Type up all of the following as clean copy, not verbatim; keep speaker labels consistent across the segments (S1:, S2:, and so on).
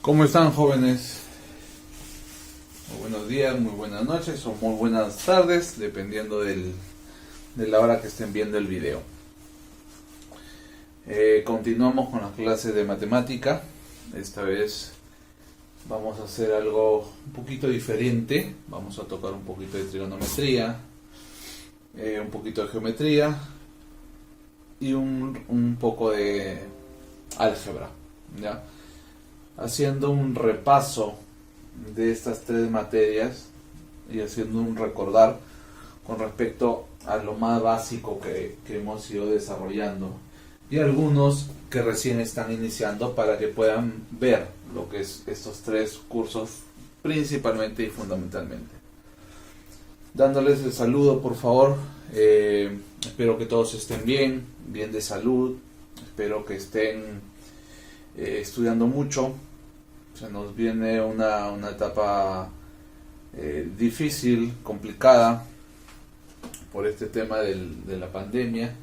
S1: ¿Cómo están, jóvenes? Muy buenos días, muy buenas noches o muy buenas tardes, dependiendo de la hora que estén viendo el video. Continuamos con las clases de matemática. Esta vez vamos a hacer algo un poquito diferente. Vamos a tocar un poquito de trigonometría, un poquito de geometría y un poco de álgebra, ¿ya? Haciendo un repaso de estas tres materias y haciendo un recordar con respecto a lo más básico que hemos ido desarrollando y algunos que recién están iniciando, para que puedan ver lo que es estos tres cursos principalmente y fundamentalmente. Dándoles el saludo, por favor. Espero que todos estén bien de salud. Espero que estén estudiando mucho. Se nos viene una etapa difícil, complicada por este tema de la pandemia.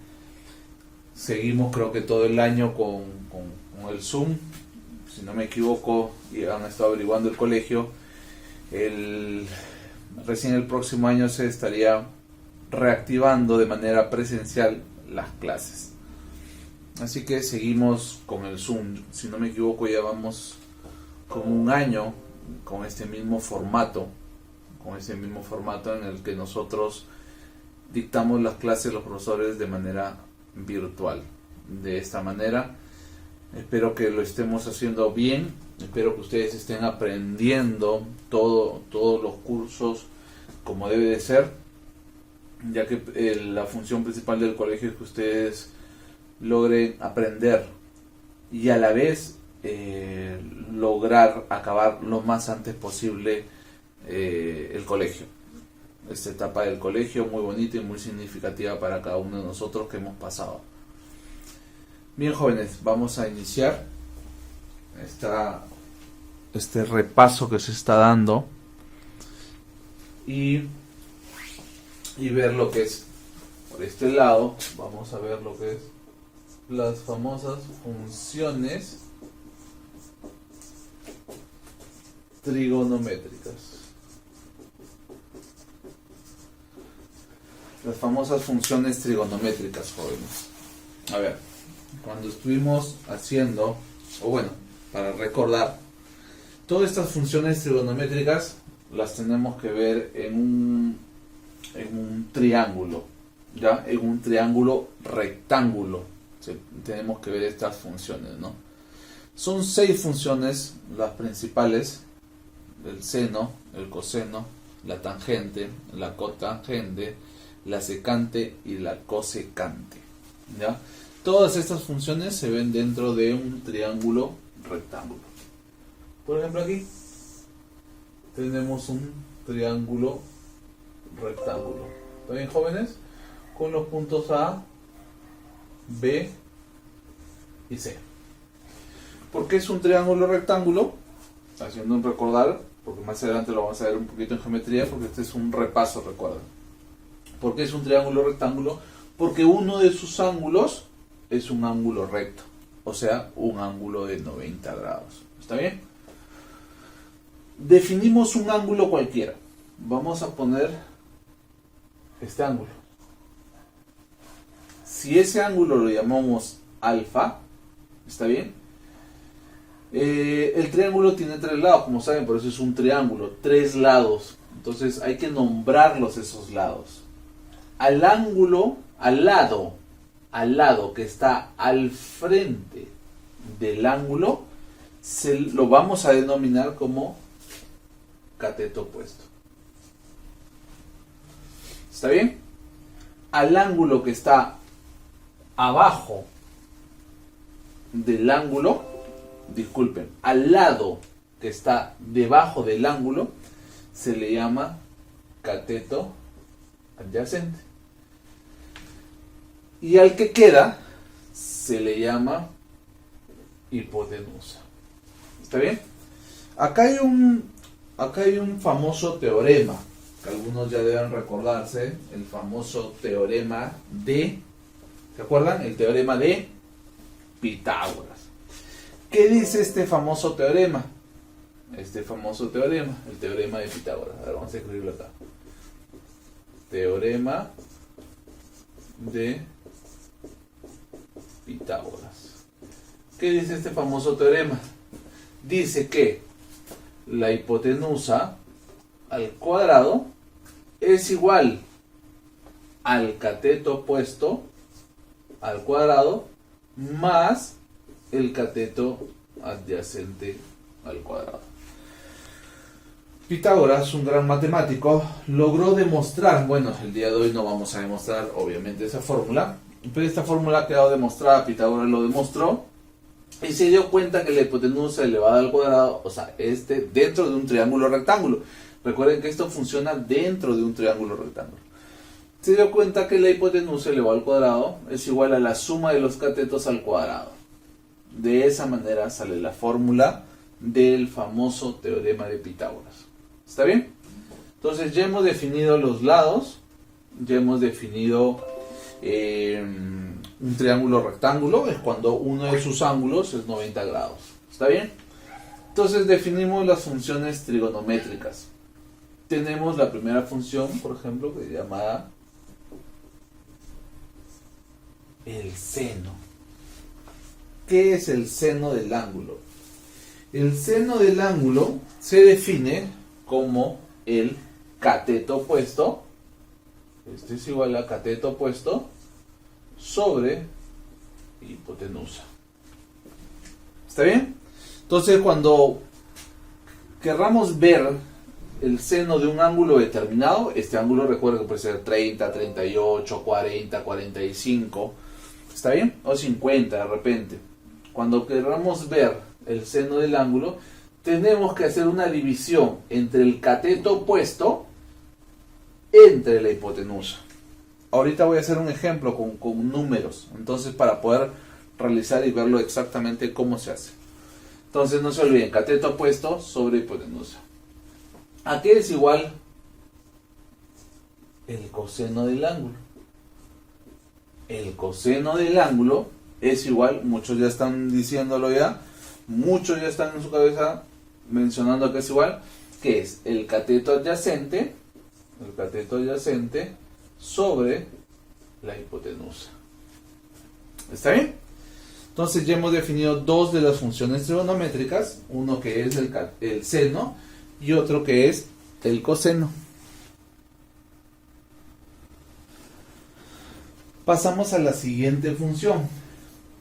S1: Seguimos, creo que todo el año con el Zoom. Si no me equivoco, y han estado averiguando el colegio, recién el próximo año se estaría reactivando de manera presencial las clases. Así que seguimos con el Zoom. Si no me equivoco, ya vamos con un año con este mismo formato en el que nosotros dictamos las clases, los profesores, de manera virtual. De esta manera, espero que lo estemos haciendo bien. Espero que ustedes estén aprendiendo todos los cursos como debe de ser, ya que la función principal del colegio es que ustedes logren aprender y a la vez lograr acabar lo más antes posible el colegio. Esta etapa del colegio muy bonita y muy significativa para cada uno de nosotros que hemos pasado. Bien, jóvenes, vamos a iniciar este repaso que se está dando y ver lo que es por este lado. Vamos a ver lo que es las famosas funciones trigonométricas. Las famosas funciones trigonométricas, jóvenes. A ver, cuando estuvimos haciendo, o bueno, para recordar, todas estas funciones trigonométricas las tenemos que ver en un triángulo, ¿ya? En un triángulo rectángulo. Tenemos que ver estas funciones, ¿no? Son 6 funciones las principales: el seno, el coseno, la tangente, la cotangente, la secante y la cosecante, ¿ya? Todas estas funciones se ven dentro de un triángulo rectángulo. Por ejemplo, aquí tenemos un triángulo rectángulo. ¿Está bien, jóvenes? Con los puntos A, B y C. ¿Por qué es un triángulo rectángulo? Haciendo un recordar, porque más adelante lo vamos a ver un poquito en geometría, porque este es un repaso, recuerden. ¿Por qué es un triángulo rectángulo? Porque uno de sus ángulos es un ángulo recto, o sea, un ángulo de 90 grados. ¿Está bien? Definimos un ángulo cualquiera. Vamos a poner este ángulo. Si ese ángulo lo llamamos alfa, ¿está bien? El triángulo tiene 3 lados, como saben, por eso es un triángulo, 3 lados. Entonces hay que nombrarlos esos lados. Al lado que está al frente del ángulo, lo vamos a denominar como cateto opuesto. ¿Está bien? Al ángulo que está abajo del ángulo, disculpen, al lado que está debajo del ángulo, se le llama cateto adyacente. Y al que queda se le llama hipotenusa. ¿Está bien? Acá hay un famoso teorema que algunos ya deben recordarse, el famoso teorema de, ¿se acuerdan? El teorema de Pitágoras. ¿Qué dice este famoso teorema? este famoso teorema, el teorema de Pitágoras. Ahora vamos a escribirlo acá. Teorema de Pitágoras. ¿Qué dice este famoso teorema? Dice que la hipotenusa al cuadrado es igual al cateto opuesto al cuadrado más el cateto adyacente al cuadrado. Pitágoras, un gran matemático, logró demostrar, bueno, el día de hoy no vamos a demostrar obviamente esa fórmula, pero esta fórmula ha quedado demostrada, Pitágoras lo demostró, y se dio cuenta que la hipotenusa elevada al cuadrado, o sea, dentro de un triángulo rectángulo. Recuerden que esto funciona dentro de un triángulo rectángulo. Se dio cuenta que la hipotenusa elevada al cuadrado es igual a la suma de los catetos al cuadrado. De esa manera sale la fórmula del famoso teorema de Pitágoras. ¿Está bien? Entonces ya hemos definido los lados, ya hemos definido un triángulo rectángulo, es cuando uno de sus ángulos es 90 grados. ¿Está bien? Entonces definimos las funciones trigonométricas. Tenemos la primera función, por ejemplo, que es llamada el seno. ¿Qué es el seno del ángulo? El seno del ángulo se define como el cateto opuesto, este es igual a cateto opuesto, sobre hipotenusa. ¿Está bien? Entonces cuando querramos ver el seno de un ángulo determinado, este ángulo recuerda que puede ser 30, 38, 40, 45, ¿está bien? O 50 de repente. Cuando queramos ver el seno del ángulo, tenemos que hacer una división entre el cateto opuesto entre la hipotenusa. Ahorita voy a hacer un ejemplo con números, entonces para poder realizar y verlo exactamente cómo se hace. Entonces no se olviden, cateto opuesto sobre hipotenusa. ¿A qué es igual el coseno del ángulo? El coseno del ángulo es igual, muchos ya están diciéndolo ya, muchos ya están en su cabeza mencionando que es igual, que es el cateto adyacente sobre la hipotenusa. ¿Está bien? Entonces ya hemos definido dos de las funciones trigonométricas, uno que es el seno y otro que es el coseno. Pasamos a la siguiente función.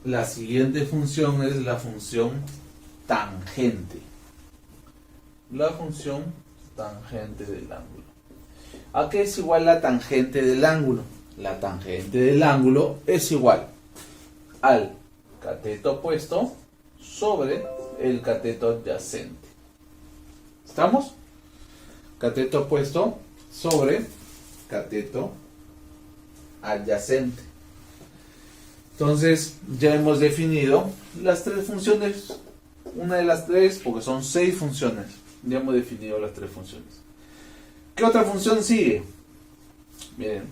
S1: La siguiente función es la función tangente. La función tangente del ángulo. ¿A qué es igual la tangente del ángulo? La tangente del ángulo es igual al cateto opuesto sobre el cateto adyacente. ¿Estamos? Cateto opuesto sobre cateto adyacente. Entonces ya hemos definido las tres funciones, una de las tres, porque son 6 funciones. Ya hemos definido las 3 funciones. ¿Qué otra función sigue? Miren,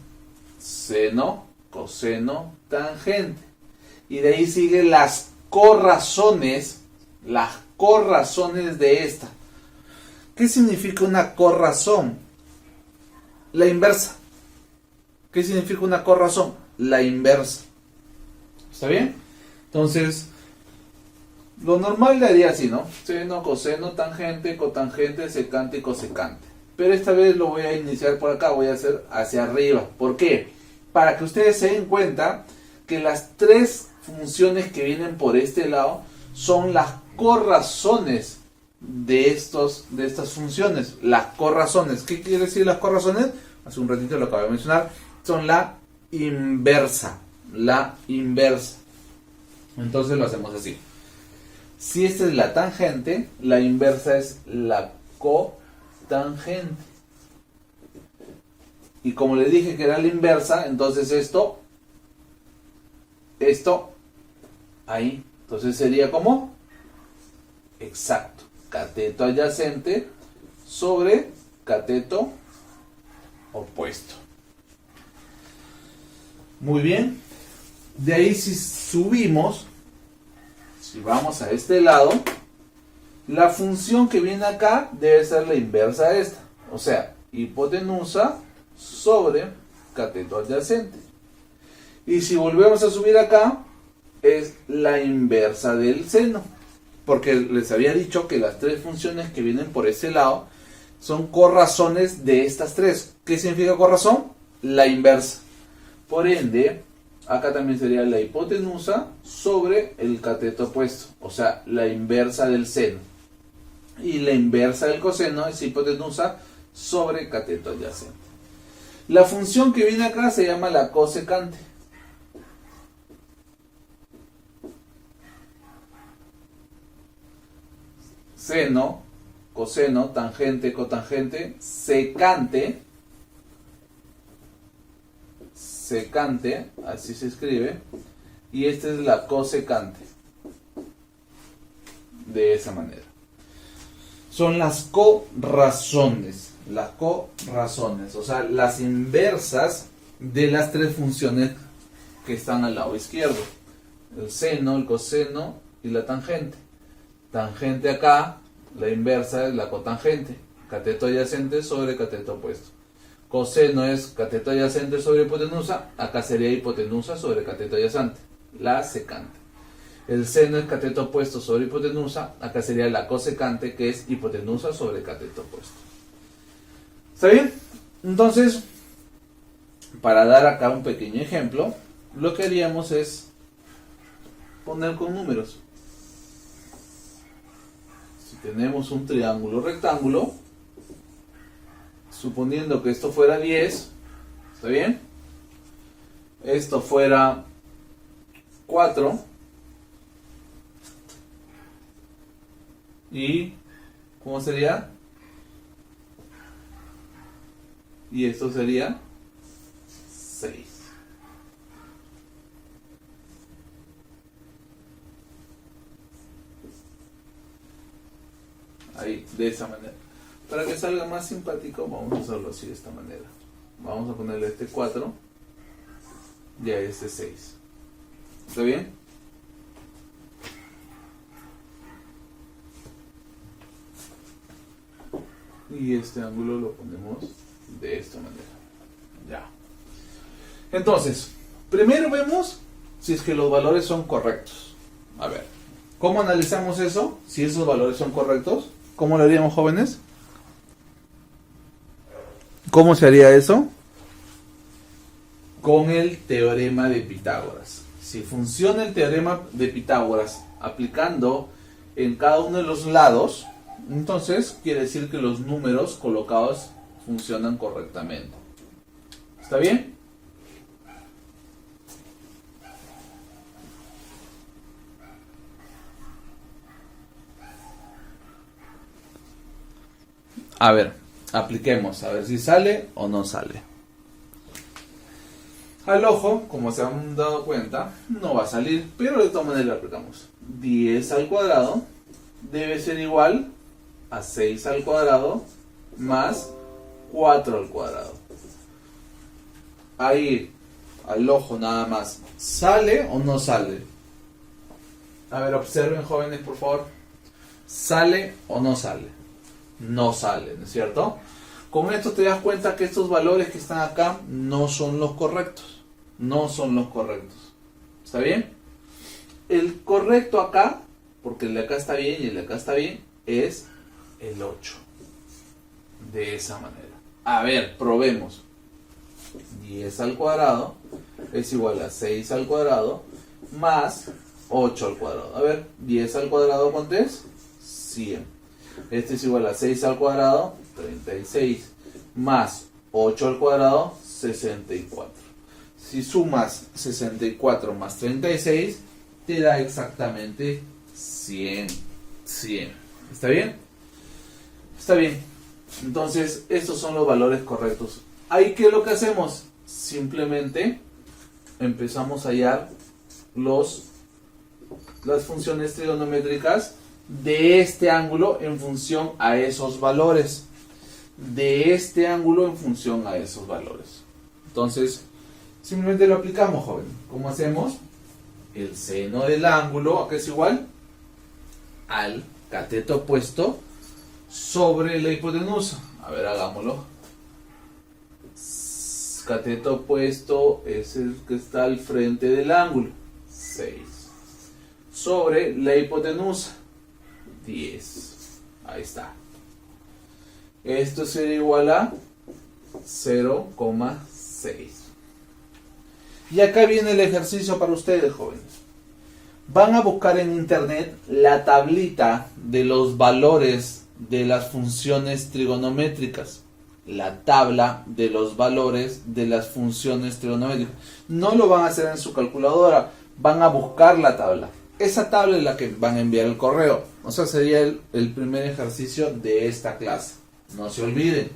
S1: seno, coseno, tangente. Y de ahí siguen las corrazones de esta. ¿Qué significa una corrazón? La inversa. ¿Qué significa una corrazón? La inversa. ¿Está bien? Entonces, lo normal le haría así, ¿no? Seno, coseno, tangente, cotangente, secante y cosecante. Pero esta vez lo voy a iniciar por acá, voy a hacer hacia arriba. ¿Por qué? Para que ustedes se den cuenta que las 3 funciones que vienen por este lado son las corrazones de estas funciones. Las corrazones. ¿Qué quiere decir las corrazones? Hace un ratito lo acabo de mencionar. Son la inversa. La inversa. Entonces lo hacemos así. Si esta es la tangente, la inversa es la cotangente. Y como les dije que era la inversa, entonces esto, ahí. Entonces sería como, exacto, cateto adyacente sobre cateto opuesto. Muy bien. De ahí si subimos, si vamos a este lado, La función que viene acá debe ser la inversa de esta. O sea, hipotenusa sobre cateto adyacente. Y si volvemos a subir acá, es la inversa del seno. Porque les había dicho que las tres funciones que vienen por ese lado son corrazones de estas tres. ¿Qué significa corrazón? La inversa. Por ende, acá también sería la hipotenusa sobre el cateto opuesto. O sea, la inversa del seno. Y la inversa del coseno es hipotenusa sobre cateto adyacente. La función que viene acá se llama la cosecante. Seno, coseno, tangente, cotangente, secante, secante, así se escribe, y esta es la cosecante, de esa manera. Son las corrazones, o sea, las inversas de las tres funciones que están al lado izquierdo, el seno, el coseno y la tangente. Tangente acá, la inversa es la cotangente, cateto adyacente sobre cateto opuesto. Coseno es cateto adyacente sobre hipotenusa, acá sería hipotenusa sobre cateto adyacente, la secante. El seno es cateto opuesto sobre hipotenusa, acá sería la cosecante, que es hipotenusa sobre cateto opuesto. ¿Está bien? Entonces, para dar acá un pequeño ejemplo, lo que haríamos es poner con números. Si tenemos un triángulo rectángulo, suponiendo que esto fuera 10, ¿está bien? Esto fuera 4, y ¿cómo sería? Y esto sería 6. Ahí, de esa manera. Para que salga más simpático, vamos a hacerlo así, de esta manera. Vamos a ponerle este 4 y a este 6. ¿Está bien? Y este ángulo lo ponemos de esta manera. Ya. Entonces, primero vemos si es que los valores son correctos. A ver, ¿cómo analizamos eso? Si esos valores son correctos, ¿cómo lo haríamos, jóvenes? ¿Cómo se haría eso? Con el teorema de Pitágoras. Si funciona el teorema de Pitágoras aplicando en cada uno de los lados, entonces quiere decir que los números colocados funcionan correctamente. ¿Está bien? A ver, apliquemos, a ver si sale o no sale. Al ojo, como se han dado cuenta, no va a salir, pero de todas maneras lo aplicamos. 10 al cuadrado debe ser igual a 6 al cuadrado más 4 al cuadrado. Ahí, al ojo nada más, ¿sale o no sale? A ver, observen, jóvenes, por favor. ¿Sale o no sale? No sale, ¿no es cierto? Con esto te das cuenta que estos valores que están acá no son los correctos. No son los correctos. ¿Está bien? El correcto acá, porque el de acá está bien y el de acá está bien, es el 8. De esa manera. A ver, probemos. 10 al cuadrado es igual a 6 al cuadrado más 8 al cuadrado. A ver, 10 al cuadrado, ¿cuánto es? 100. Este es igual a 6 al cuadrado, 36, más 8 al cuadrado, 64. Si sumas 64 más 36, te da exactamente 100. 100. ¿Está bien? Está bien. Entonces, estos son los valores correctos. ¿Ahí qué es lo que hacemos? Simplemente empezamos a hallar las funciones trigonométricas de este ángulo en función a esos valores. De este ángulo en función a esos valores. Entonces, simplemente lo aplicamos, joven. ¿Cómo hacemos? El seno del ángulo, ¿a qué es igual? Al cateto opuesto sobre la hipotenusa. A ver, hagámoslo. Cateto opuesto es el que está al frente del ángulo, 6. Sobre la hipotenusa, 10. Ahí está. Esto sería igual a 0,6. Y acá viene el ejercicio para ustedes, jóvenes. Van a buscar en internet la tablita de los valores de las funciones trigonométricas. La tabla de los valores de las funciones trigonométricas. No lo van a hacer en su calculadora, van a buscar la tabla. Esa tabla es la que van a enviar el correo. O sea, sería el primer ejercicio de esta clase. No se olviden,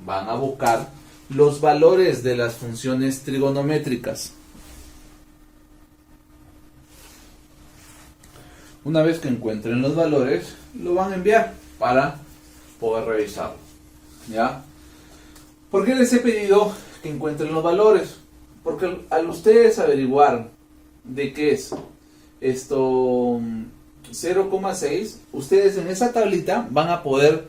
S1: van a buscar los valores de las funciones trigonométricas. Una vez que encuentren los valores, lo van a enviar para poder revisarlo. ¿Ya? ¿Por qué les he pedido que encuentren los valores? Porque al ustedes averiguar de qué es esto 0,6, ustedes en esa tablita van a poder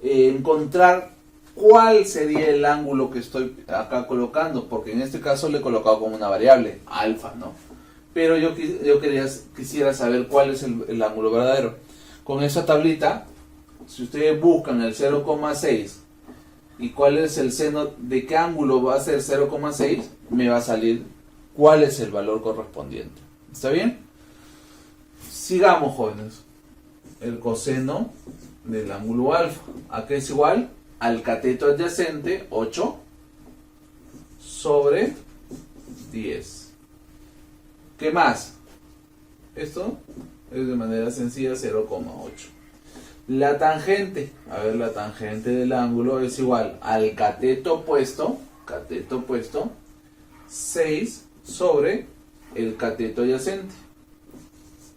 S1: encontrar cuál sería el ángulo que estoy acá colocando, porque en este caso le he colocado como una variable, alfa, ¿no? Pero yo quisiera saber cuál es el ángulo verdadero. Con esa tablita, si ustedes buscan el 0,6 y cuál es el seno de qué ángulo va a ser 0,6, me va a salir cuál es el valor correspondiente. ¿Está bien? Sigamos, jóvenes. El coseno del ángulo alfa. ¿A qué es igual? Al cateto adyacente, 8 sobre 10. ¿Qué más? Esto es de manera sencilla 0,8. La tangente, a ver, la tangente del ángulo es igual al cateto opuesto, 6 sobre el cateto adyacente,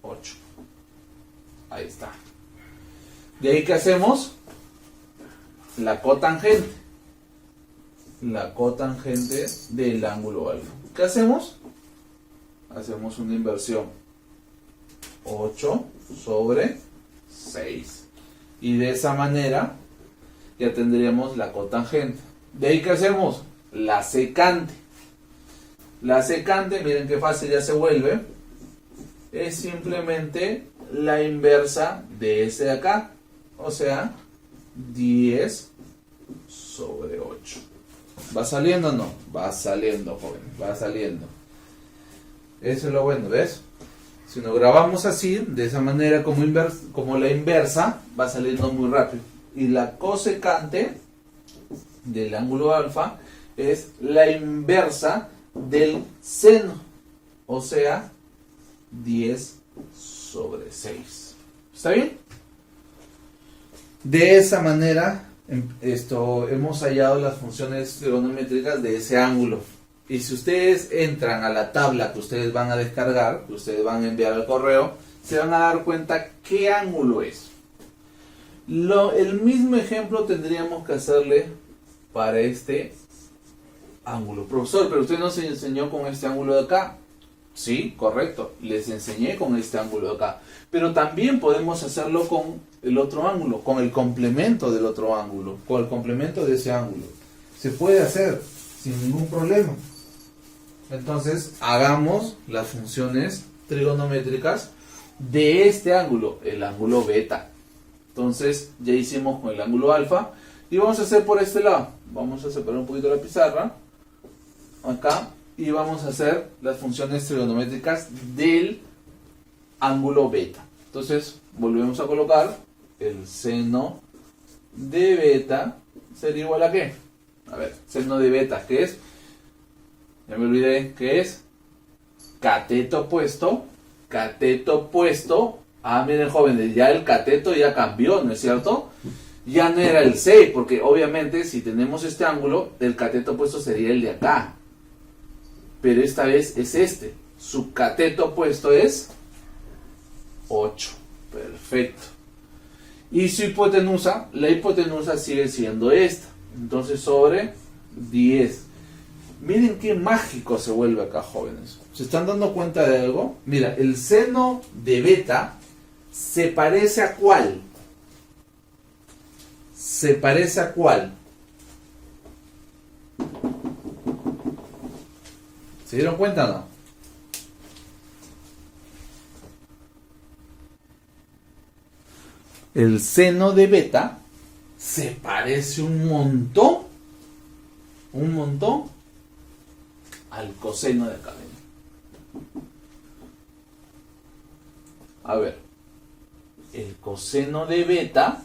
S1: 8. Ahí está. De ahí, ¿qué hacemos? La cotangente. La cotangente del ángulo alfa. ¿Qué hacemos? Hacemos una inversión. 8 sobre 6. Y de esa manera ya tendríamos la cotangente. De ahí, ¿qué hacemos? La secante. La secante, miren qué fácil ya se vuelve. Es simplemente la inversa de ese de acá. O sea, 10 sobre 8. ¿Va saliendo o no? Va saliendo, joven. Va saliendo. Eso es lo bueno, ¿ves? Si nos grabamos así, de esa manera como la inversa, va saliendo muy rápido. Y la cosecante del ángulo alfa es la inversa del seno. O sea, 10 sobre 6. ¿Está bien? De esa manera hemos hallado las funciones trigonométricas de ese ángulo. Y si ustedes entran a la tabla que ustedes van a descargar, que ustedes van a enviar al correo, se van a dar cuenta qué ángulo es. El mismo ejemplo tendríamos que hacerle para este ángulo. Profesor, pero usted nos enseñó con este ángulo de acá. Sí, correcto, les enseñé con este ángulo de acá. Pero también podemos hacerlo con el otro ángulo, con el complemento del otro ángulo, con el complemento de ese ángulo. Se puede hacer sin ningún problema. Entonces, hagamos las funciones trigonométricas de este ángulo, el ángulo beta. Entonces, ya hicimos con el ángulo alfa. Y vamos a hacer por este lado. Vamos a separar un poquito la pizarra. Acá. Y vamos a hacer las funciones trigonométricas del ángulo beta. Entonces, volvemos a colocar el seno de beta sería igual a ¿qué? A ver, seno de beta, ¿qué es? Ya me olvidé, ¿qué es? Cateto opuesto. Cateto opuesto. Ah, miren, jóvenes, ya el cateto ya cambió, ¿no es cierto? Ya no era el 6, porque obviamente si tenemos este ángulo, el cateto opuesto sería el de acá. Pero esta vez es este. Su cateto opuesto es 8. Perfecto. Y su hipotenusa, la hipotenusa sigue siendo esta. Entonces sobre 10. Miren qué mágico se vuelve acá, jóvenes. ¿Se están dando cuenta de algo? Mira, el seno de beta ¿Se parece a cuál? ¿Se parece a cuál? ¿Se dieron cuenta o no? El seno de beta se parece un montón al coseno de acá. A ver, el coseno de beta,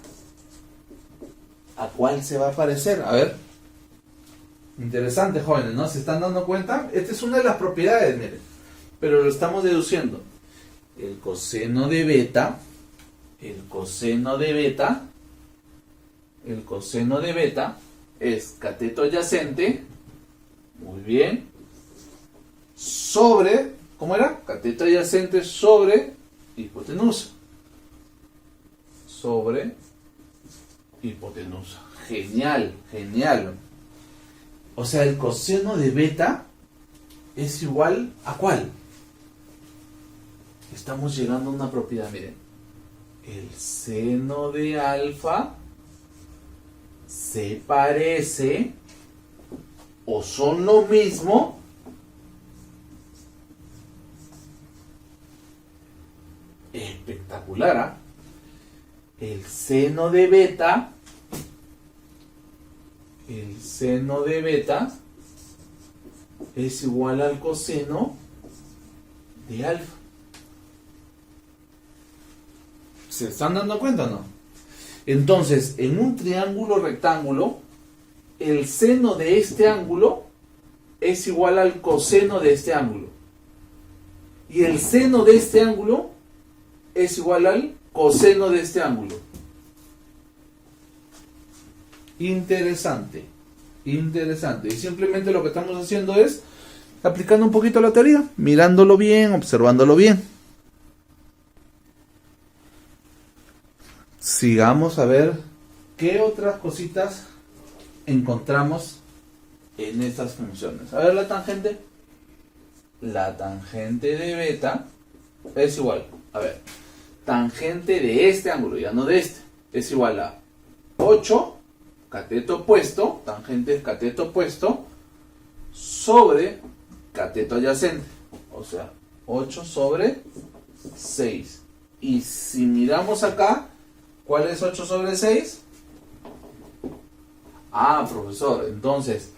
S1: ¿a cuál se va a parecer? A ver, interesante, jóvenes, ¿no? ¿Se están dando cuenta? Esta es una de las propiedades, miren, pero lo estamos deduciendo. El coseno de beta, el coseno de beta es cateto adyacente, muy bien, sobre, ¿cómo era? Cateto adyacente sobre hipotenusa. Sobre hipotenusa. Genial, genial. O sea, el coseno de beta es igual a ¿cuál? Estamos llegando a una propiedad, miren. El seno de alfa se parece o son lo mismo espectacular, ¿ah? El seno de beta es igual al coseno de alfa. ¿Se están dando cuenta o no? Entonces, en un triángulo rectángulo, el seno de este ángulo es igual al coseno de este ángulo. Y el seno de este ángulo es igual al coseno de este ángulo. Interesante. Interesante. Y simplemente lo que estamos haciendo es aplicando un poquito la teoría, mirándolo bien, observándolo bien. Sigamos a ver qué otras cositas encontramos en estas funciones. A ver, la tangente. La tangente de beta es igual. A ver, tangente de este ángulo, ya no de este, es igual a 8 cateto opuesto, tangente es cateto opuesto, sobre cateto adyacente. O sea, 8 sobre 6. Y si miramos acá, ¿cuál es 8 sobre 6? Ah, profesor, entonces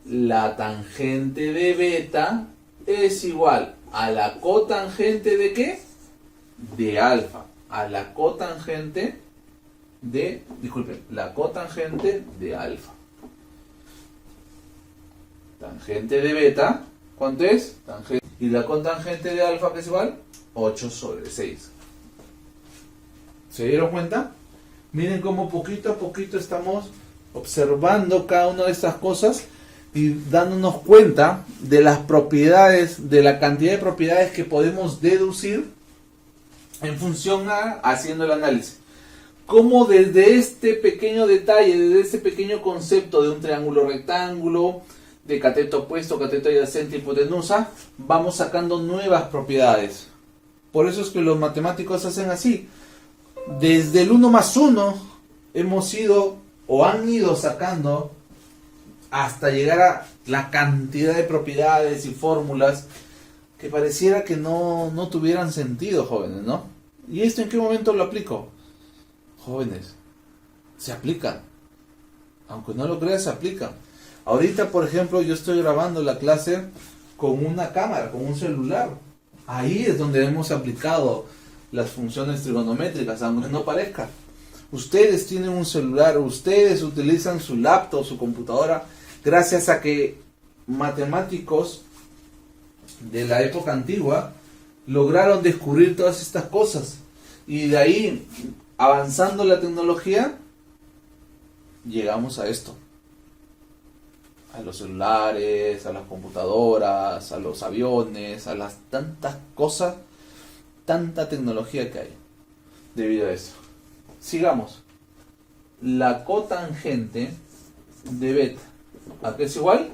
S1: la tangente de beta es igual a la cotangente de ¿qué? De alfa. A la cotangente de, disculpen, la cotangente de alfa. Tangente de beta, ¿cuánto es? Tangente. Y la cotangente de alfa, que es igual, 8 sobre 6. ¿Se dieron cuenta? Miren cómo poquito a poquito estamos observando cada una de estas cosas y dándonos cuenta de las propiedades, de la cantidad de propiedades que podemos deducir en función a haciendo el análisis. Cómo desde este pequeño detalle, desde este pequeño concepto de un triángulo rectángulo, de cateto opuesto, cateto adyacente, hipotenusa, vamos sacando nuevas propiedades. Por eso es que los matemáticos hacen así. Desde el 1 más 1 hemos ido o han ido sacando hasta llegar a la cantidad de propiedades y fórmulas que pareciera que no tuvieran sentido, jóvenes, ¿no? ¿Y esto en qué momento lo aplico? Jóvenes, se aplican. Aunque no lo creas, se aplican. Ahorita, por ejemplo, yo estoy grabando la clase con una cámara, con un celular. Ahí es donde hemos aplicado las funciones trigonométricas, aunque no parezca. Ustedes tienen un celular, ustedes utilizan su laptop, su computadora, gracias a que matemáticos de la época antigua lograron descubrir todas estas cosas. Y de ahí, avanzando la tecnología, llegamos a esto. A los celulares, a las computadoras, a los aviones, a las tantas cosas, tanta tecnología que hay debido a eso. Sigamos. La cotangente de beta, ¿a qué es igual?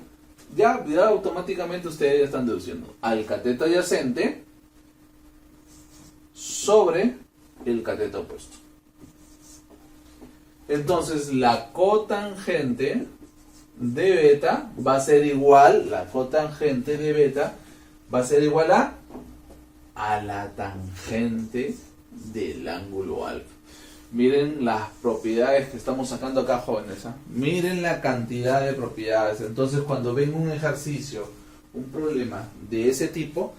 S1: Ya automáticamente ustedes ya están deduciendo. Al cateto adyacente sobre el cateto opuesto. Entonces la cotangente de beta va a ser igual, la cotangente de beta va a ser igual a la tangente del ángulo alfa. Miren las propiedades que estamos sacando acá, jóvenes, ¿eh? Miren la cantidad de propiedades. Entonces cuando ven un ejercicio, un problema de ese tipo,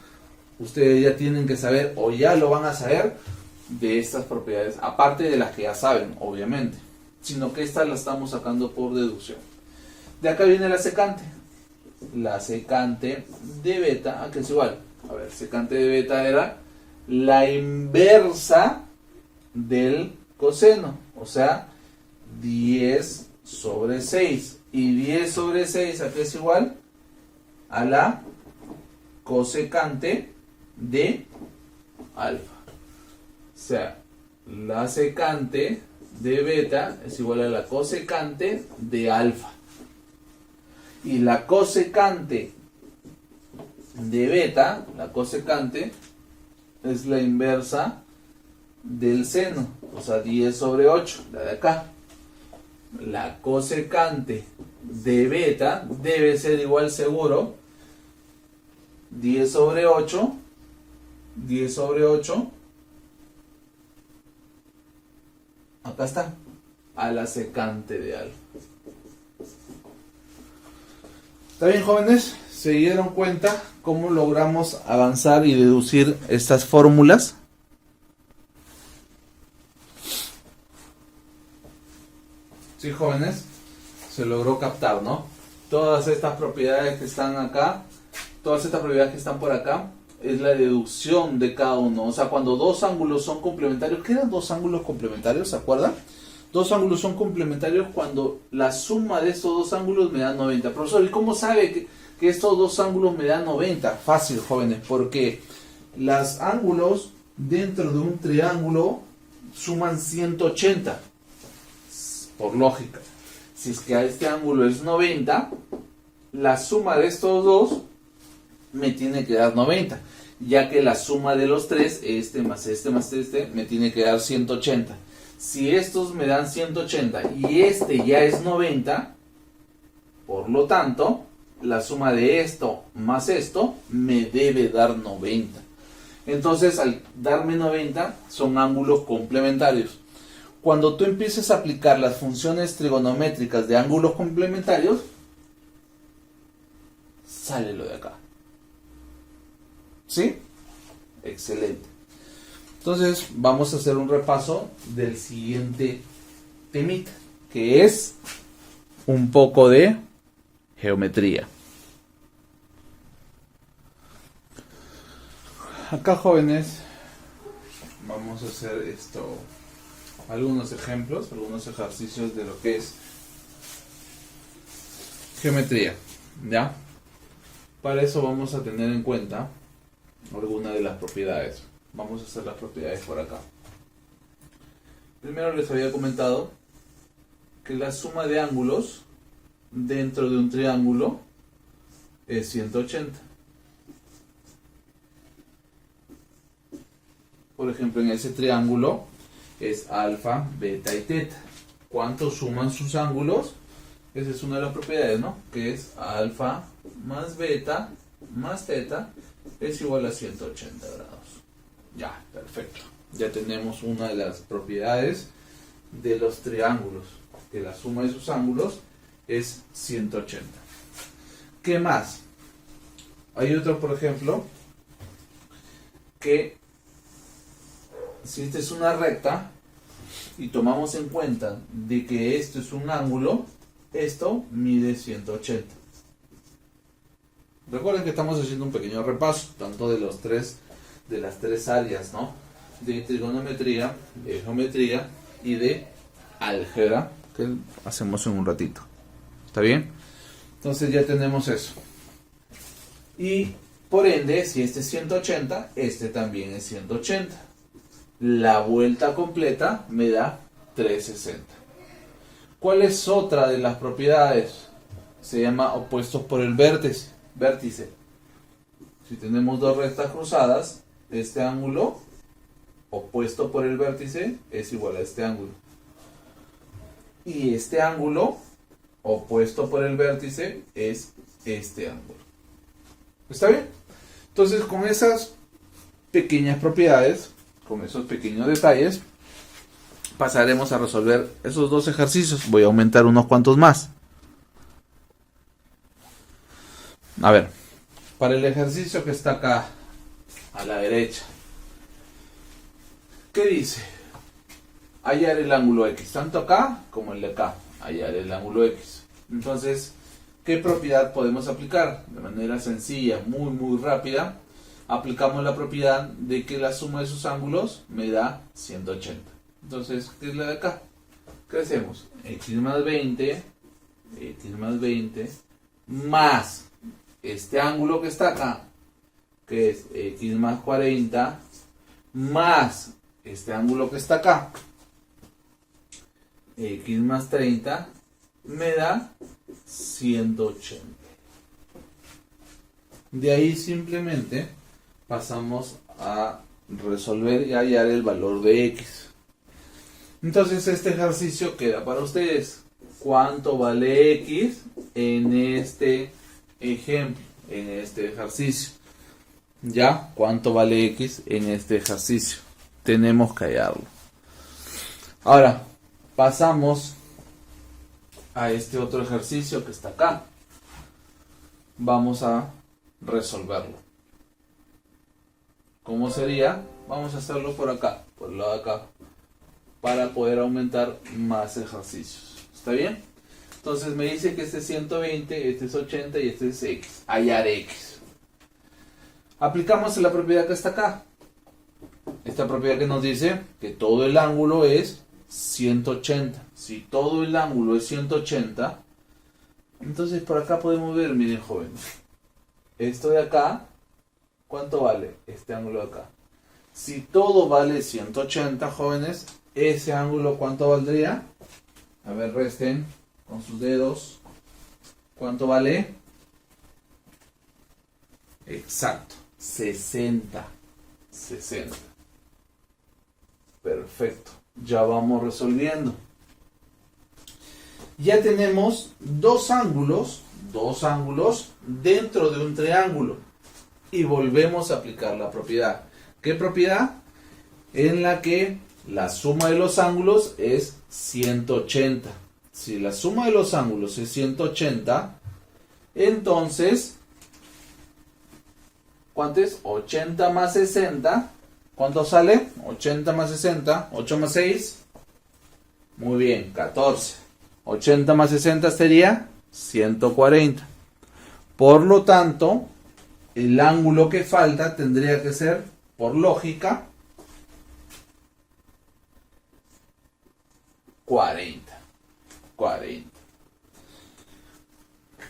S1: ustedes ya tienen que saber, o ya lo van a saber, de estas propiedades, aparte de las que ya saben, obviamente, sino que estas las estamos sacando por deducción. De acá viene la secante. La secante de beta, ¿a qué es igual? A ver, secante de beta era la inversa del coseno, o sea, 10 sobre 6. Y 10 sobre 6, ¿a qué es igual? A la cosecante de alfa. O sea, la secante de beta es igual a la cosecante de alfa. Y la cosecante de beta, la cosecante, es la inversa del seno, o sea, 10 sobre 8, la de acá. La cosecante de beta debe ser igual seguro 10 sobre 8, 10 sobre 8, acá está, a la secante de alfa. ¿Está bien, jóvenes? ¿Se dieron cuenta cómo logramos avanzar y deducir estas fórmulas? Sí, jóvenes, se logró captar, ¿no? Todas estas propiedades que están acá, todas estas propiedades que están por acá, es la deducción de cada uno. O sea, cuando dos ángulos son complementarios, ¿qué eran dos ángulos complementarios? ¿Se acuerdan? Dos ángulos son complementarios cuando la suma de estos dos ángulos me da 90. Profesor, ¿y cómo sabe que estos dos ángulos me dan 90? Fácil, jóvenes, porque los ángulos dentro de un triángulo suman 180. Por lógica. Si es que a este ángulo es 90, la suma de estos dos me tiene que dar 90. Ya que la suma de los tres, este más este más este, me tiene que dar 180. Si estos me dan 180 y este ya es 90, por lo tanto, la suma de esto más esto me debe dar 90. Entonces, al darme 90, son ángulos complementarios. Cuando tú empieces a aplicar las funciones trigonométricas de ángulos complementarios, sale lo de acá. ¿Sí? Excelente. Entonces vamos a hacer un repaso del siguiente temita, que es un poco de geometría. Acá, jóvenes, vamos a hacer algunos ejemplos, algunos ejercicios de lo que es geometría, ¿ya? Para eso vamos a tener en cuenta algunas de las propiedades. Vamos a hacer las propiedades por acá. Primero les había comentado que la suma de ángulos dentro de un triángulo es 180. Por ejemplo, en ese triángulo es alfa, beta y teta. ¿Cuántos suman sus ángulos? Esa es una de las propiedades, ¿no? Que es alfa más beta más teta es igual a 180 grados. Ya, perfecto. Ya tenemos una de las propiedades de los triángulos, que la suma de sus ángulos es 180. ¿Qué más? Hay otro, por ejemplo, que si esta es una recta y tomamos en cuenta de que esto es un ángulo, esto mide 180. Recuerden que estamos haciendo un pequeño repaso, tanto de las tres áreas, ¿no? De trigonometría, de geometría y de álgebra, que hacemos en un ratito. ¿Está bien? Entonces ya tenemos eso. Y por ende, si este es 180, este también es 180. La vuelta completa me da 360. ¿Cuál es otra de las propiedades? Se llama opuestos por el vértice. Si tenemos dos rectas cruzadas, este ángulo opuesto por el vértice es igual a este ángulo. Y este ángulo opuesto por el vértice es este ángulo. ¿Está bien? Entonces, con esas pequeñas propiedades, con esos pequeños detalles, pasaremos a resolver esos dos ejercicios. Voy a aumentar unos cuantos más. A ver, para el ejercicio que está acá a la derecha, ¿qué dice? Hallar el ángulo X, tanto acá como el de acá, hallar el ángulo X. Entonces, ¿qué propiedad podemos aplicar? De manera sencilla, muy rápida, aplicamos la propiedad de que la suma de sus ángulos me da 180. Entonces, ¿qué es la de acá? ¿Qué hacemos? X más 20 más este ángulo que está acá, que es X más 40, más este ángulo que está acá, X más 30, me da 180. De ahí simplemente pasamos a resolver y hallar el valor de X. Entonces este ejercicio queda para ustedes. ¿Cuánto vale X en este ejemplo, en este ejercicio? ¿Ya? ¿Cuánto vale X en este ejercicio? Tenemos que hallarlo. Ahora, pasamos a este otro ejercicio que está acá. Vamos a resolverlo. ¿Cómo sería? Vamos a hacerlo por acá, por el lado de acá, para poder aumentar más ejercicios. ¿Está bien? Entonces me dice que este es 120, este es 80 y este es X. Hallar X. Aplicamos la propiedad que está acá. Esta propiedad que nos dice que todo el ángulo es 180. Si todo el ángulo es 180, entonces por acá podemos ver, miren jóvenes, esto de acá, ¿cuánto vale este ángulo de acá? Si todo vale 180, jóvenes, ese ángulo ¿cuánto valdría? A ver, resten con sus dedos. ¿Cuánto vale? Exacto, 60. Perfecto. Ya vamos resolviendo. Ya tenemos dos ángulos dentro de un triángulo. Y volvemos a aplicar la propiedad. ¿Qué propiedad? En la que la suma de los ángulos es 180. Si la suma de los ángulos es 180, entonces, ¿cuánto es? 80 más 60. ¿Cuánto sale? 80 más 60. 8 más 6. Muy bien, 14. 80 más 60 sería 140. Por lo tanto, el ángulo que falta tendría que ser, por lógica, 40.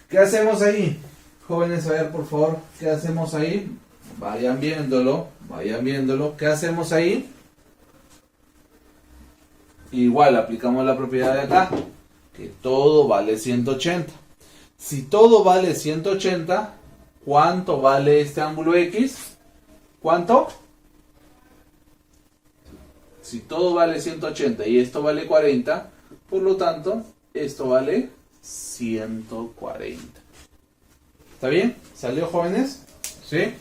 S1: ¿Qué hacemos ahí? Jóvenes, a ver por favor, ¿qué hacemos ahí? Vayan viéndolo. ¿Qué hacemos ahí? Igual aplicamos la propiedad de acá, que todo vale 180. Si todo vale 180, ¿cuánto vale este ángulo X? ¿Cuánto? Si todo vale 180 y esto vale 40, por lo tanto, esto vale 140. ¿Está bien? ¿Salió, jóvenes? ¿Sí?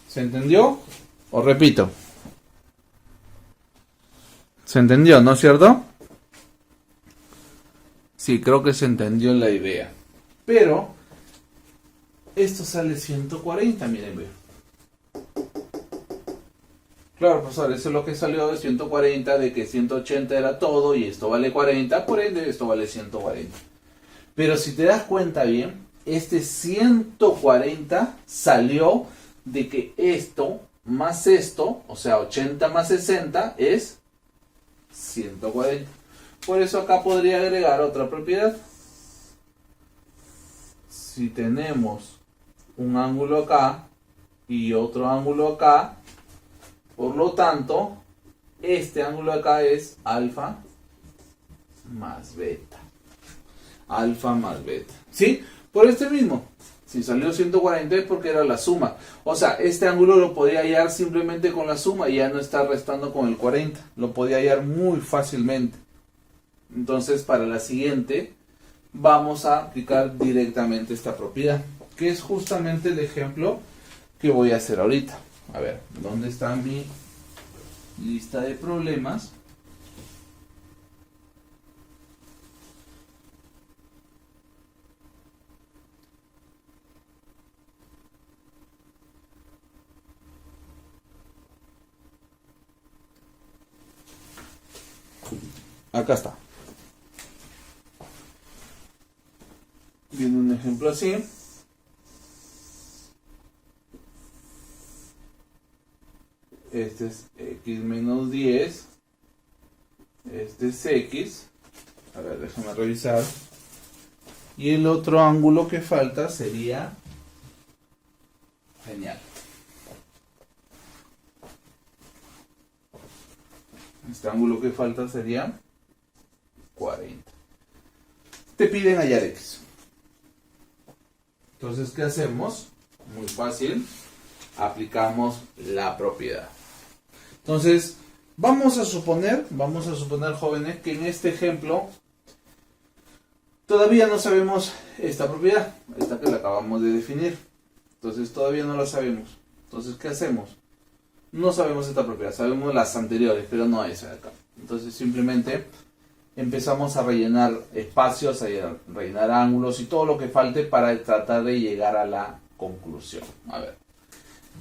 S1: ¿Se entendió? ¿O repito? ¿Se entendió, no es cierto? Sí, creo que se entendió la idea. Pero, esto sale 140, miren, vean. Claro, profesor, eso es lo que salió de 140, de que 180 era todo y esto vale 40, por ende esto vale 140. Pero si te das cuenta bien, este 140 salió de que esto más esto, o sea 80 más 60 es 140. Por eso acá podría agregar otra propiedad. Si tenemos un ángulo acá y otro ángulo acá, por lo tanto, este ángulo acá es alfa más beta. Alfa más beta. ¿Sí? Por este mismo. Si salió 140 es porque era la suma. O sea, este ángulo lo podía hallar simplemente con la suma y ya no está restando con el 40. Lo podía hallar muy fácilmente. Entonces, para la siguiente, vamos a aplicar directamente esta propiedad, que es justamente el ejemplo que voy a hacer ahorita. A ver, ¿dónde está mi lista de problemas? Acá está. Viene un ejemplo así. Este es x menos 10. Este es x. A ver, déjame revisar. Y el otro ángulo que falta sería... Genial. Este ángulo que falta sería 40. Te piden hallar x. Entonces, ¿qué hacemos? Muy fácil. Aplicamos la propiedad. Entonces, vamos a suponer, jóvenes, que en este ejemplo todavía no sabemos esta propiedad, esta que la acabamos de definir. Entonces, todavía no la sabemos. Entonces, ¿qué hacemos? No sabemos esta propiedad, sabemos las anteriores, pero no esa de acá. Entonces, simplemente empezamos a rellenar espacios, a rellenar ángulos y todo lo que falte para tratar de llegar a la conclusión. A ver,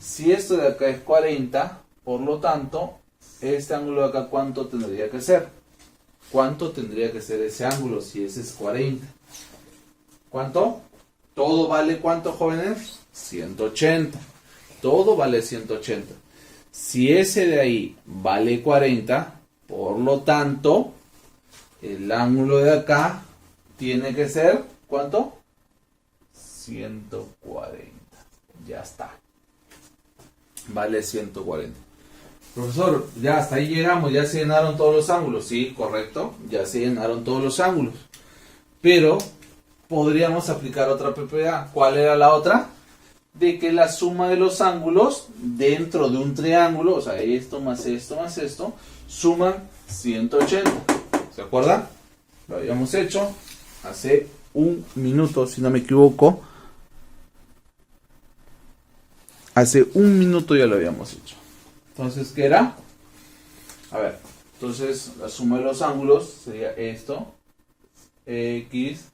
S1: si esto de acá es 40, por lo tanto, este ángulo de acá, ¿cuánto tendría que ser? ¿Cuánto tendría que ser ese ángulo si ese es 40? ¿Cuánto? Todo vale, ¿cuánto, jóvenes? 180. Todo vale 180. Si ese de ahí vale 40, por lo tanto, el ángulo de acá tiene que ser, ¿cuánto? 140. Ya está. Vale 140. Profesor, ya hasta ahí llegamos, ya se llenaron todos los ángulos. Sí, correcto, ya se llenaron todos los ángulos. Pero podríamos aplicar otra propiedad. ¿Cuál era la otra? De que la suma de los ángulos dentro de un triángulo, o sea, esto más esto más esto, suman 180. ¿Se acuerdan? Lo habíamos hecho hace un minuto, si no me equivoco. Hace un minuto ya lo habíamos hecho. Entonces, ¿qué era? A ver, entonces la suma de los ángulos sería esto. X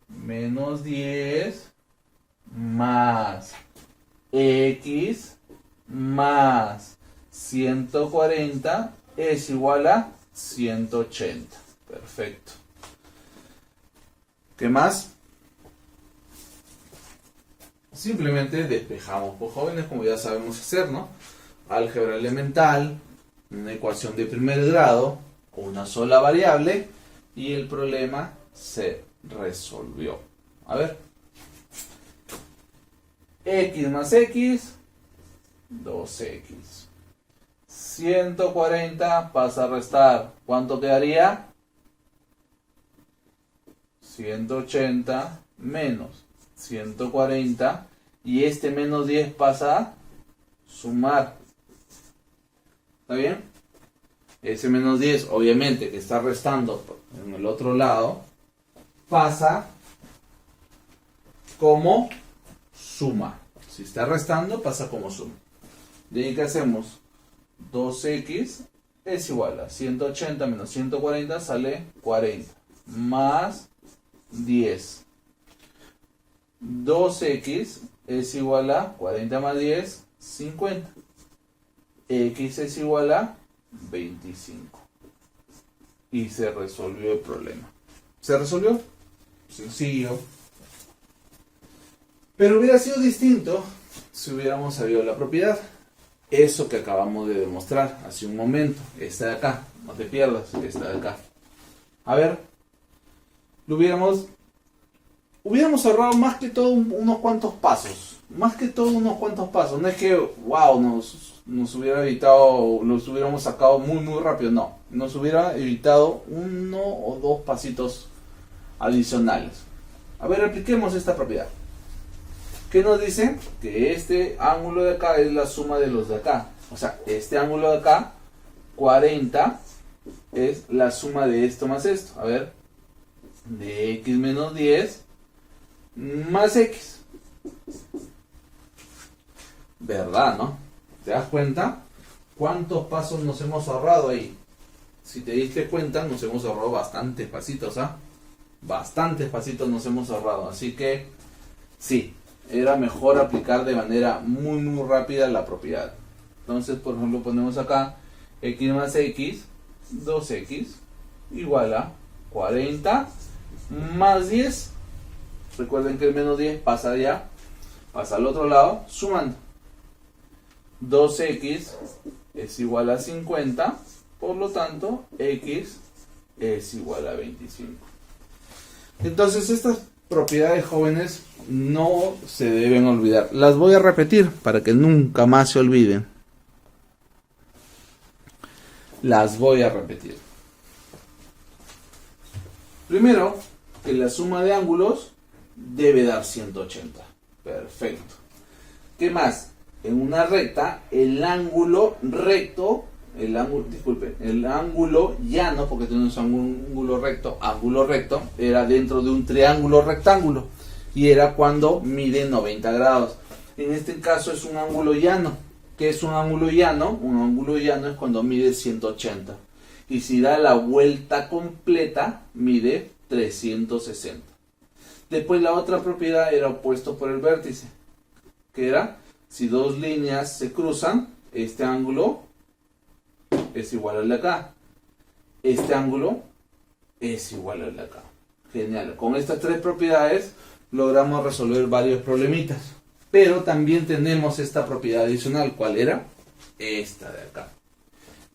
S1: menos 10 más X más 140 es igual a 180. Perfecto. ¿Qué más? Simplemente despejamos, pues jóvenes, como ya sabemos hacer, ¿no? Álgebra elemental, una ecuación de primer grado con una sola variable y el problema se resolvió. A ver. X más X, 2X. 140 pasa a restar. ¿Cuánto quedaría? 180 menos 140. Y este menos 10 pasa a sumar. ¿Está bien? Ese menos 10, obviamente, que está restando en el otro lado, pasa como suma. Si está restando, pasa como suma. De ahí, ¿qué hacemos? 2x es igual a 180 menos 140, sale 40. Más 10. 2x es igual a 40 más 10, 50. X es igual a 25. Y se resolvió el problema. ¿Se resolvió? Sencillo. Pero hubiera sido distinto si hubiéramos sabido la propiedad. Eso que acabamos de demostrar hace un momento. Esta de acá. No te pierdas. Esta de acá. A ver. Lo hubiéramos ahorrado más que todo unos cuantos pasos. Más que todo unos cuantos pasos. No es que, wow, nos hubiera evitado, los hubiéramos sacado muy muy rápido. No. Nos hubiera evitado uno o dos pasitos adicionales. A ver, apliquemos esta propiedad. ¿Qué nos dice? Que este ángulo de acá es la suma de los de acá. O sea, este ángulo de acá, 40, es la suma de esto más esto. A ver, de x menos 10 más x. ¿Verdad, no? ¿Te das cuenta? ¿Cuántos pasos nos hemos ahorrado ahí? Si te diste cuenta, nos hemos ahorrado bastantes pasitos, ¿ah? Bastantes pasitos nos hemos ahorrado. Así que, sí, era mejor aplicar de manera muy rápida la propiedad. Entonces, por ejemplo, ponemos acá x más x, 2x, igual a 40 más 10. Recuerden que el menos 10 pasa allá, pasa al otro lado, sumando. 2x es igual a 50, por lo tanto, x es igual a 25. Entonces, estas propiedades, jóvenes, no se deben olvidar. Las voy a repetir para que nunca más se olviden. Las voy a repetir. Primero, que la suma de ángulos debe dar 180. Perfecto. ¿Qué más? En una recta, el ángulo recto, el ángulo llano, porque tenemos ángulo recto, era dentro de un triángulo rectángulo y era cuando mide 90 grados. En este caso es un ángulo llano. ¿Qué es un ángulo llano? Un ángulo llano es cuando mide 180. Y si da la vuelta completa, mide 360. Después la otra propiedad era opuesto por el vértice, que era, si dos líneas se cruzan, este ángulo es igual al de acá. Este ángulo es igual al de acá. Genial. Con estas tres propiedades logramos resolver varios problemitas. Pero también tenemos esta propiedad adicional. ¿Cuál era? Esta de acá.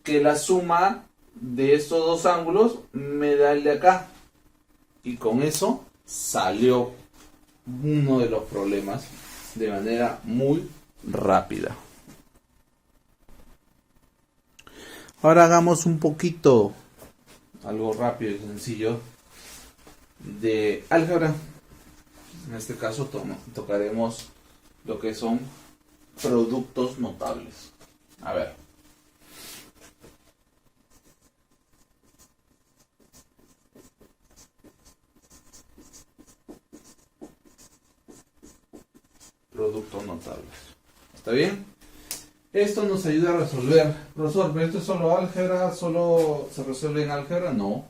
S1: Que la suma de estos dos ángulos me da el de acá. Y con eso salió uno de los problemas de manera muy rápida. Ahora hagamos un poquito, algo rápido y sencillo, de álgebra. En este caso tocaremos lo que son productos notables. A ver. Productos notables. ¿Está bien? Esto nos ayuda a resolver. Profesor, ¿pero esto es solo álgebra? ¿Solo se resuelve en álgebra? No.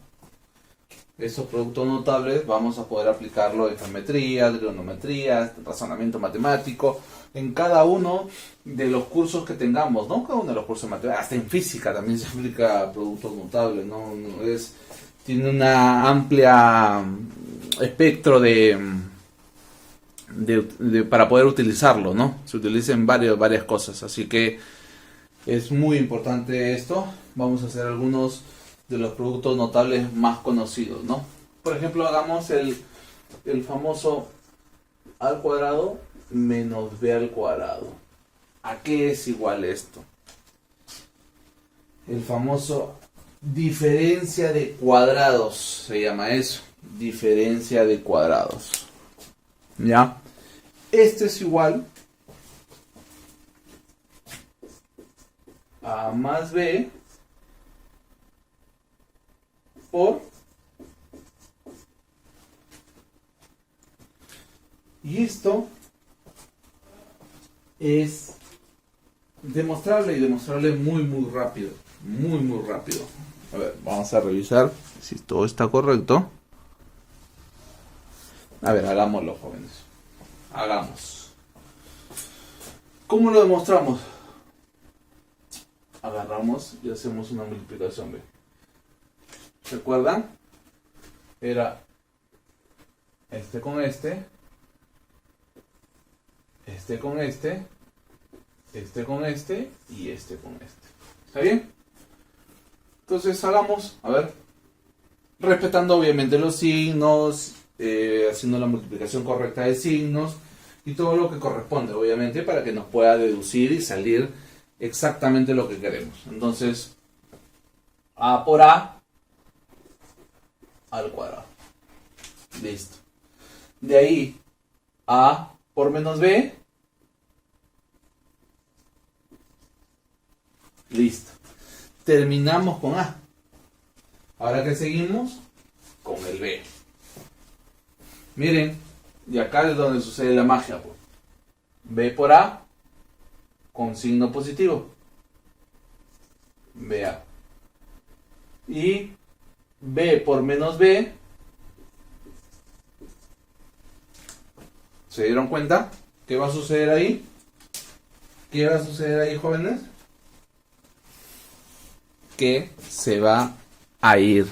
S1: Esos productos notables vamos a poder aplicarlo en geometría, trigonometría, razonamiento matemático, en cada uno de los cursos que tengamos, ¿no? Cada uno de los cursos de matemáticas, hasta en física también se aplica productos notables, ¿no? Tiene una amplia espectro para poder utilizarlo, ¿no? Se utiliza en varias cosas, así que es muy importante esto. Vamos a hacer algunos de los productos notables más conocidos, ¿no? Por ejemplo, hagamos el famoso a al cuadrado menos b al cuadrado. ¿A qué es igual esto? El famoso diferencia de cuadrados, se llama eso, diferencia de cuadrados. ¿Ya? Este es igual a más b por, y esto es demostrable, y demostrable muy rápido, muy rápido. A ver, vamos a revisar si todo está correcto. A ver, hagámoslo, jóvenes. Hagamos. ¿Cómo lo demostramos? Agarramos y hacemos una multiplicación, ¿ve? ¿Recuerdan? Era este con este, este con este, este con este y este con este. ¿Está bien? Entonces hagamos, a ver, respetando obviamente los signos, haciendo la multiplicación correcta de signos y todo lo que corresponde, obviamente, para que nos pueda deducir y salir exactamente lo que queremos. Entonces, a por a al cuadrado. Listo. De ahí a por menos B. Listo. Terminamos con A. Ahora que seguimos con el B. Miren, y acá es donde sucede la magia, pues. B por A con signo positivo. BA. Y B por menos B. ¿Se dieron cuenta? ¿Qué va a suceder ahí? ¿Qué va a suceder ahí, jóvenes? Que se va a ir.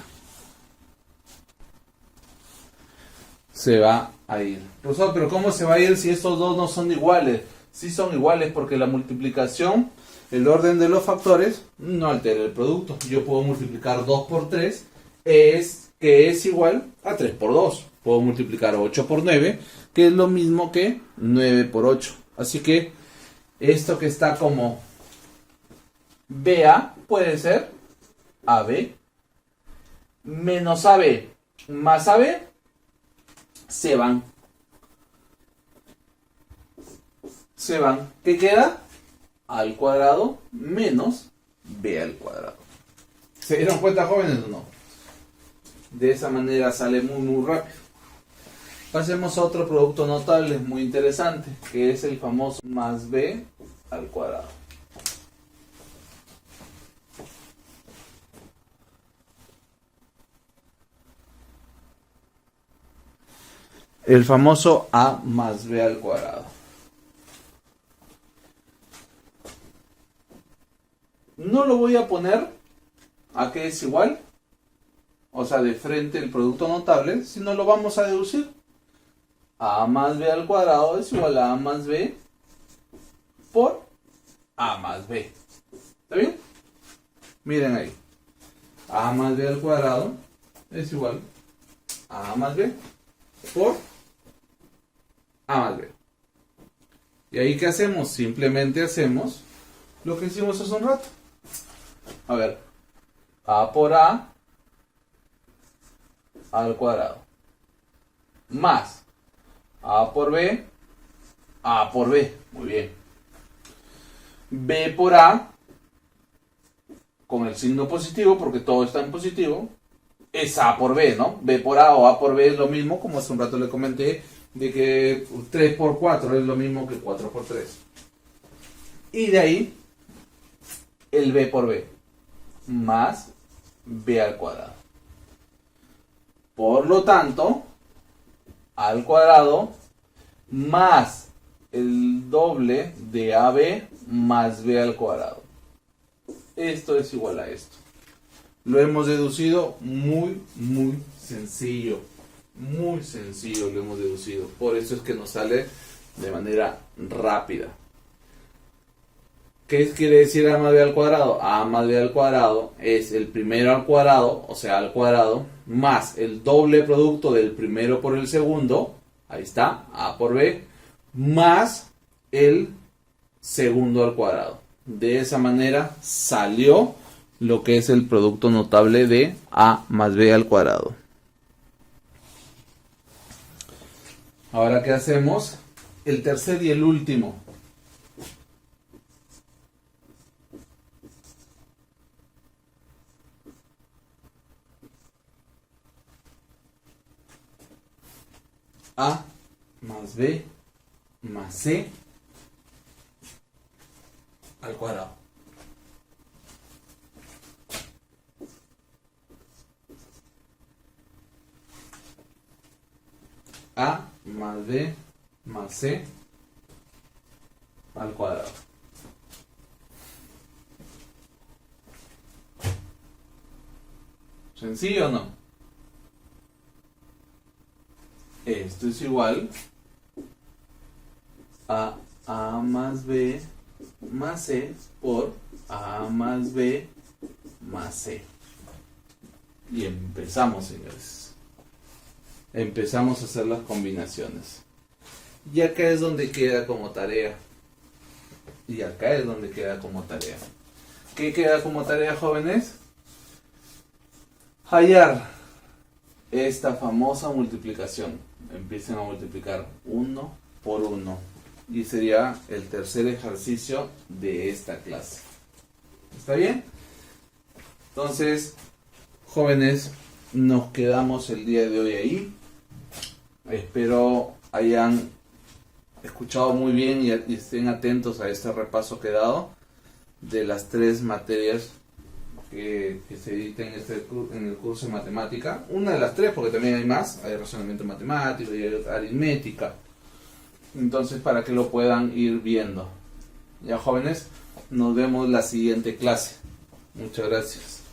S1: Se va a ir. Profesor, pero ¿cómo se va a ir si estos dos no son iguales? Sí son iguales porque la multiplicación, el orden de los factores, no altera el producto. Yo puedo multiplicar 2 por 3, que es igual a 3 por 2. Puedo multiplicar 8 por 9, que es lo mismo que 9 por 8. Así que esto que está como BA puede ser AB menos AB más AB, se van. Se van. ¿Qué queda? A al cuadrado menos B al cuadrado. ¿Se dieron cuenta, jóvenes, o no? De esa manera sale muy rápido. Pasemos a otro producto notable muy interesante, que es el famoso más B al cuadrado. El famoso A más B al cuadrado. No lo voy a poner a que es igual, o sea, de frente el producto notable, sino lo vamos a deducir. A más B al cuadrado es igual a A más B por A más B. ¿Está bien? Miren ahí. A más B al cuadrado es igual a A más B por A más B. ¿Y ahí qué hacemos? Simplemente hacemos lo que hicimos hace un rato. A ver, A por A al cuadrado más A por B muy bien, B por A con el signo positivo porque todo está en positivo es A por B, ¿no? B por A o A por B es lo mismo, como hace un rato le comenté, de que 3 por 4 es lo mismo que 4 por 3. Y de ahí el B por B más B al cuadrado. Por lo tanto, A al cuadrado más el doble de AB más B al cuadrado. Esto es igual a esto. Lo hemos deducido muy sencillo. Muy sencillo lo hemos deducido. Por eso es que nos sale de manera rápida. ¿Qué quiere decir A más B al cuadrado? A más B al cuadrado es el primero al cuadrado, o sea, al cuadrado, más el doble producto del primero por el segundo, ahí está, A por B, más el segundo al cuadrado. De esa manera salió lo que es el producto notable de A más B al cuadrado. Ahora, ¿qué hacemos? El tercer y el último. A más B más C al cuadrado. A más B más C al cuadrado. ¿Sencillo o no? Esto es igual a A más B más C por A más B más C. Y empezamos, señores. Empezamos a hacer las combinaciones. Y acá es donde queda como tarea. Y acá es donde queda como tarea. ¿Qué queda como tarea, jóvenes? Hallar esta famosa multiplicación. Empiecen a multiplicar 1, por 1. Y sería el tercer ejercicio de esta clase. ¿Está bien? Entonces, jóvenes, nos quedamos el día de hoy ahí. Espero hayan escuchado muy bien y estén atentos a este repaso que he dado de las 3 materias que se dictan en el curso de matemática. Una de las 3, porque también hay más, hay razonamiento matemático y hay aritmética. Entonces, para que lo puedan ir viendo. Ya, jóvenes, nos vemos la siguiente clase. Muchas gracias.